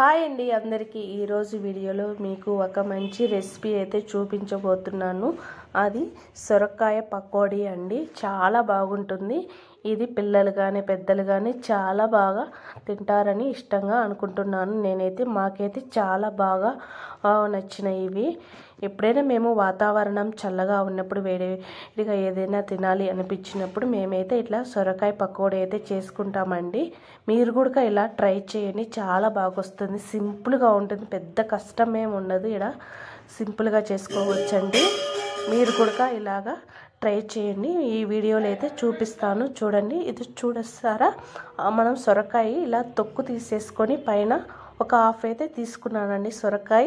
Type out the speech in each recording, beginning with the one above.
Hi అండి అందరికీ ఈరోజు వీడియోలో మీకు ఒక మంచి రెసిపీ అయితే చూపించబోతున్నాను. అది సొరకాయ పకోడీ అండి. చాలా బాగుంటుంది. ఇది పిల్లలు కానీ పెద్దలు కానీ చాలా బాగా తింటారని ఇష్టంగా అనుకుంటున్నాను. మాకైతే చాలా బాగా నచ్చినాయి ఇవి. ఎప్పుడైనా మేము వాతావరణం చల్లగా ఉన్నప్పుడు వేడిగా ఏదైనా తినాలి అనిపించినప్పుడు మేమైతే ఇట్లా సొరకాయ పకోడీ అయితే చేసుకుంటామండి. మీరు కూడా ఇలా ట్రై చేయండి, చాలా బాగా వస్తుంది. సింపుల్గా ఉంటుంది, పెద్ద కష్టమేమి ఉండదు. ఇలా సింపుల్గా చేసుకోవచ్చండి. మీరు కూడా ఇలాగా ట్రై చేయండి. ఈ వీడియోలో అయితే చూపిస్తాను చూడండి. ఇది చూడస్తారా, మనం సొరకాయ ఇలా తొక్కు తీసేసుకొని పైన ఒక హాఫ్ అయితే తీసుకున్నానండి. సొరకాయ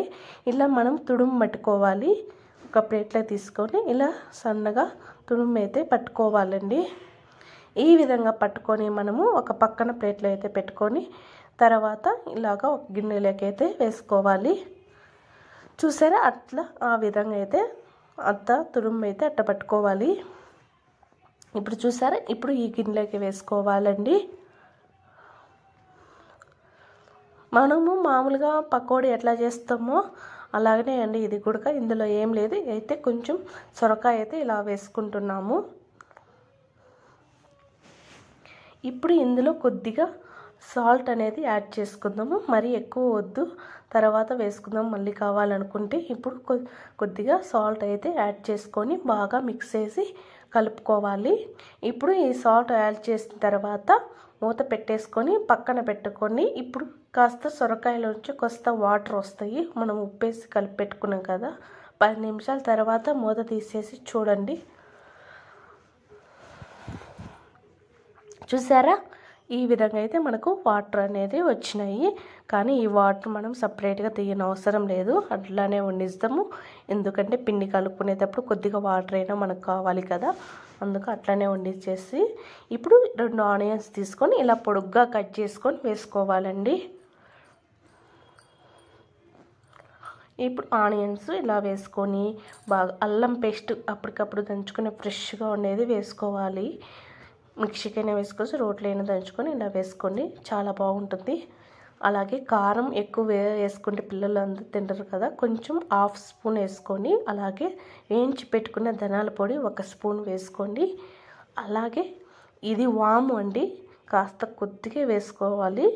ఇలా మనం తుడుము పట్టుకోవాలి. ఒక ప్లేట్లో తీసుకొని ఇలా సన్నగా తుడుము అయితే పట్టుకోవాలండి. ఈ విధంగా పట్టుకొని మనము ఒక పక్కన ప్లేట్లో అయితే పెట్టుకొని తర్వాత ఇలాగా ఒక గిన్నెలోకి అయితే వేసుకోవాలి. చూసారా, అట్లా ఆ విధంగా అయితే తుడుము అయితే అట్ట పట్టుకోవాలి. ఇప్పుడు చూసారా, ఇప్పుడు ఈ గిన్నెలోకి వేసుకోవాలండి. మనము మామూలుగా పకోడీ ఎట్లా చేస్తామో అలాగనే అండి ఇది కూడా. ఇందులో ఏం లేదు, అయితే కొంచెం సొరకాయ అయితే ఇలా వేసుకుంటున్నాము. ఇప్పుడు ఇందులో కొద్దిగా సాల్ట్ అనేది యాడ్ చేసుకుందాము. మరీ ఎక్కువ వద్దు, తర్వాత వేసుకుందాం మళ్ళీ కావాలనుకుంటే. ఇప్పుడు కొద్దిగా సాల్ట్ అయితే యాడ్ చేసుకొని బాగా మిక్స్ చేసి కలుపుకోవాలి. ఇప్పుడు ఈ సాల్ట్ యాడ్ చేసిన తర్వాత మూత పెట్టేసుకొని పక్కన పెట్టుకొని ఇప్పుడు కాస్త సొరకాయలోంచి కాస్త వాటర్ వస్తాయి. మనం ఉప్పేసి కలిపి పెట్టుకున్నాం కదా, 10 నిమిషాల తర్వాత మూత తీసేసి చూడండి. చూసారా, ఈ విధంగా అయితే మనకు వాటర్ అనేది వచ్చినాయి. కానీ ఈ వాటర్ మనం సపరేట్గా తీయని అవసరం లేదు, అట్లానే వండిస్తాము. ఎందుకంటే పిండి కలుపుకునేటప్పుడు కొద్దిగా వాటర్ అయినా మనకు కావాలి కదా, అందుకు అట్లానే వండించేసి ఇప్పుడు 2 ఆనియన్స్ తీసుకొని ఇలా పొడుగ్గా కట్ చేసుకొని వేసుకోవాలండి. ఇప్పుడు ఆనియన్స్ ఇలా వేసుకొని బాగా అల్లం పేస్ట్ అప్పటికప్పుడు దంచుకుని ఫ్రెష్గా ఉండేది వేసుకోవాలి. మిక్సీకైనా వేసుకోవచ్చు, రోట్లో అయినా దంచుకొని ఇలా వేసుకోండి, చాలా బాగుంటుంది. అలాగే కారం ఎక్కువ వేసుకుంటే పిల్లలు అందరూ తింటారు కదా, కొంచెం 1/2 స్పూన్ వేసుకొని అలాగే వేయించి పెట్టుకున్న ధనియాల పొడి 1 స్పూన్ వేసుకోండి. అలాగే ఇది వాము అండి, కాస్త కొద్దిగా వేసుకోవాలి.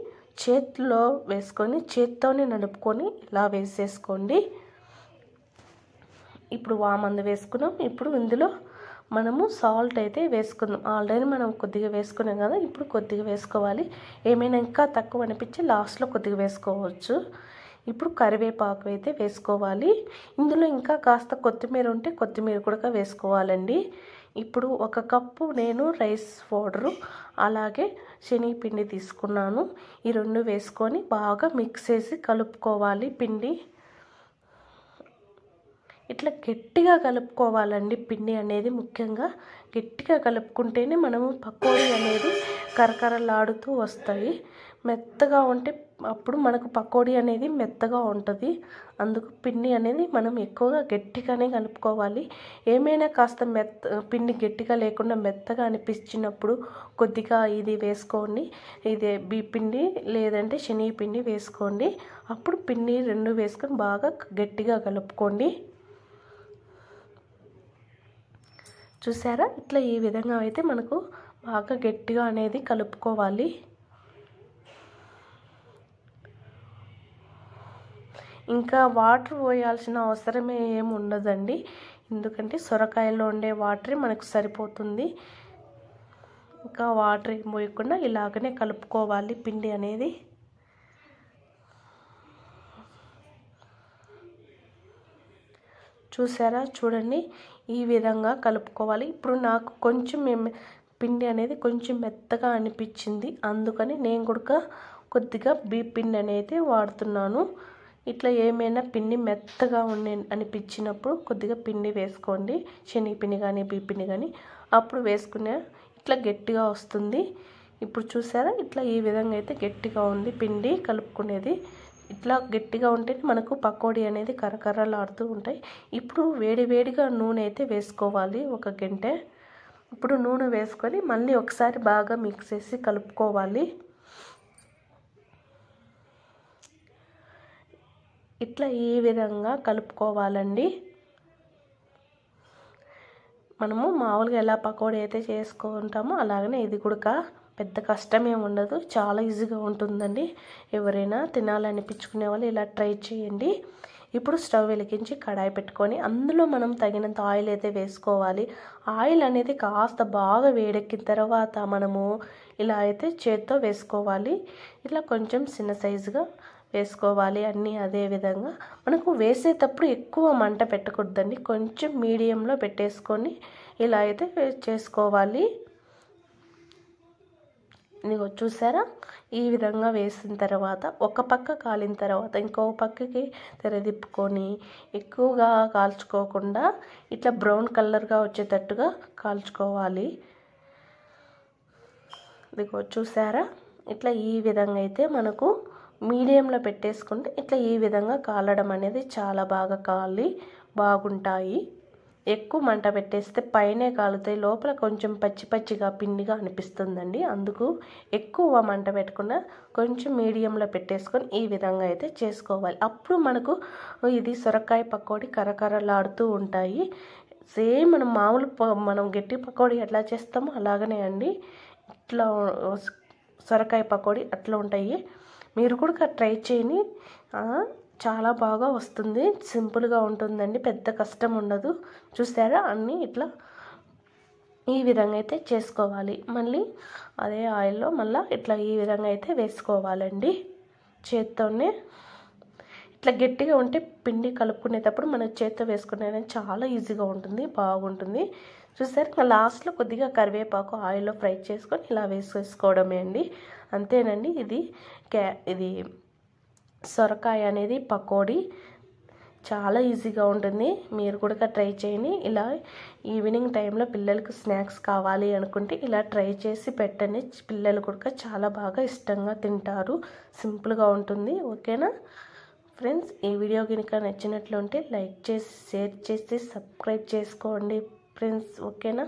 చేతిలో వేసుకొని చేత్తోనే నలుపుకొని ఇలా వేసేసుకోండి. ఇప్పుడు వామందు వేసుకున్నాం. ఇప్పుడు ఇందులో మనము సాల్ట్ అయితే వేసుకుందాం. ఆల్రెడీ మనం కొద్దిగా వేసుకున్నాం కదా, ఇప్పుడు కొద్దిగా వేసుకోవాలి. ఏమైనా ఇంకా తక్కువ అనిపించి లాస్ట్లో కొద్దిగా వేసుకోవచ్చు. ఇప్పుడు కరివేపాకు అయితే వేసుకోవాలి. ఇందులో ఇంకా కాస్త కొత్తిమీర ఉంటే కొత్తిమీర కూడా వేసుకోవాలండి. ఇప్పుడు 1 కప్పు నేను రైస్ పౌడరు అలాగే శనగపిండి తీసుకున్నాను. ఈ 2 వేసుకొని బాగా మిక్స్ చేసి కలుపుకోవాలి. పిండి ఇట్లా గట్టిగా కలుపుకోవాలండి. పిండి అనేది ముఖ్యంగా గట్టిగా కలుపుకుంటేనే మనము పకోడీ అనేది కరకరలాడుతూ వస్తాయి. మెత్తగా ఉంటే అప్పుడు మనకు పకోడీ అనేది మెత్తగా ఉంటుంది. అందుకు పిండి అనేది మనం ఎక్కువగా గట్టిగానే కలుపుకోవాలి. ఏమైనా కాస్త పిండి గట్టిగా లేకుండా మెత్తగా అనిపించినప్పుడు కొద్దిగా ఇది వేసుకోండి, ఇది బియ్యపిండి లేదంటే శనగపిండి వేసుకోండి. అప్పుడు పిండి 2 వేసుకొని బాగా గట్టిగా కలుపుకోండి. చూసారా, ఇట్లా ఈ విధంగా అయితే మనకు బాగా గట్టిగా అనేది కలుపుకోవాలి. ఇంకా వాటర్ పోయాల్సిన అవసరమే ఏమి ఉండదండి, ఎందుకంటే సొరకాయలో ఉండే వాటరే మనకు సరిపోతుంది. ఇంకా వాటర్ ఏం పోయకుండా ఇలాగనే కలుపుకోవాలి పిండి అనేది. చూసారా, చూడండి ఈ విధంగా కలుపుకోవాలి. ఇప్పుడు నాకు కొంచెం పిండి అనేది కొంచెం మెత్తగా అనిపించింది, అందుకని నేను కూడా కొద్దిగా బియ్యపిండి అనేది వాడుతున్నాను. ఇట్లా ఏమైనా పిండి మెత్తగా అనిపించినప్పుడు కొద్దిగా పిండి వేసుకోండి, శనగపిండి కానీ బియ్యపిండి కానీ. అప్పుడు వేసుకునే ఇట్లా గట్టిగా వస్తుంది. ఇప్పుడు చూసారా, ఇట్లా ఈ విధంగా అయితే గట్టిగా ఉంది పిండి కలుపుకునేది. ఇట్లా గట్టిగా ఉంటేనే మనకు పకోడీ అనేది కరకరలాడుతూ ఉంటాయి. ఇప్పుడు వేడివేడిగా నూనె అయితే వేసుకోవాలి 1 గంటె. ఇప్పుడు నూనె వేసుకొని మళ్ళీ ఒకసారి బాగా మిక్స్ చేసి కలుపుకోవాలి. ఇట్లా ఈ విధంగా కలుపుకోవాలండి. మనము మామూలుగా ఎలా పకోడీ అయితే చేసుకుంటామో అలాగనే ఇది కూడా పెద్ద కష్టమేమి ఉండదు, చాలా ఈజీగా ఉంటుందండి. ఎవరైనా తినాలనిపించుకునే వాళ్ళు ఇలా ట్రై చేయండి. ఇప్పుడు స్టవ్ వెలిగించి కడాయి పెట్టుకొని అందులో మనం తగినంత ఆయిల్ అయితే వేసుకోవాలి. ఆయిల్ అనేది కాస్త బాగా వేడెక్కిన తర్వాత మనము ఇలా అయితే చేత్తో వేసుకోవాలి. ఇట్లా కొంచెం చిన్న సైజుగా వేసుకోవాలి అన్నీ. అదే విధంగా మనకు వేసేటప్పుడు ఎక్కువ మంట పెట్టకూడదండి, కొంచెం మీడియంలో పెట్టేసుకొని ఇలా అయితే చేసుకోవాలి. ఇదిగో చూసారా, ఈ విధంగా వేసిన తర్వాత ఒక పక్క కాలిన తర్వాత ఇంకో పక్కకి తెరదిప్పుకొని ఎక్కువగా కాల్చుకోకుండా ఇట్లా బ్రౌన్ కలర్గా వచ్చేటట్టుగా కాల్చుకోవాలి. ఇదిగో చూసారా, ఇట్లా ఈ విధంగా అయితే మనకు మీడియంలో పెట్టేసుకుంటే ఇట్లా ఈ విధంగా కాలడం అనేది చాలా బాగా కాలి బాగుంటాయి. ఎక్కువ మంట పెట్టేస్తే పైనే కాలుతాయి, లోపల కొంచెం పచ్చి పచ్చిగా పిండిగా అనిపిస్తుందండి. అందుకు ఎక్కువ మంట పెట్టకుండా కొంచెం మీడియంలో పెట్టేసుకొని ఈ విధంగా అయితే చేసుకోవాలి. అప్పుడు మనకు ఇది సొరకాయ పకోడీ కరకరలాడుతూ ఉంటాయి. సేమ్ మనం మనం గట్టి పకోడీ ఎట్లా చేస్తామో అలాగనే అండి, ఇట్లా సొరకాయ పకోడీ అట్లా ఉంటాయి. మీరు కూడా ట్రై చేయని, చాలా బాగా వస్తుంది, సింపుల్గా ఉంటుందండి, పెద్ద కష్టం ఉండదు. చూసారా, అన్నీ ఇట్లా ఈ విధంగా అయితే చేసుకోవాలి. మళ్ళీ అదే ఆయిల్లో మళ్ళీ ఇట్లా ఈ విధంగా అయితే వేసుకోవాలండి. చేత్తోనే ఇట్లా గట్టిగా ఉంటే పిండి కలుపుకునేటప్పుడు మన చేత్తో వేసుకునే చాలా ఈజీగా ఉంటుంది, బాగుంటుంది. చూసారు, ఇంకా లాస్ట్లో కొద్దిగా కరివేపాకు ఆయిల్లో ఫ్రై చేసుకొని ఇలా వేసేసుకోవడమే అండి, అంతేనండి. ఇది సొరకాయ అనేది పకోడీ చాలా ఈజీగా ఉంటుంది. మీరు కూడా ట్రై చేయండి. ఇలా ఈవినింగ్ టైంలో పిల్లలకు స్నాక్స్ కావాలి అనుకుంటే ఇలా ట్రై చేసి పెట్టండి, పిల్లలు కూడా చాలా బాగా ఇష్టంగా తింటారు. సింపుల్గా ఉంటుంది. ఓకేనా ఫ్రెండ్స్, ఈ వీడియో కనుక నచ్చినట్లుంటే లైక్ చేసి షేర్ చేసి సబ్స్క్రైబ్ చేసుకోండి ఫ్రెండ్స్. ఓకేనా.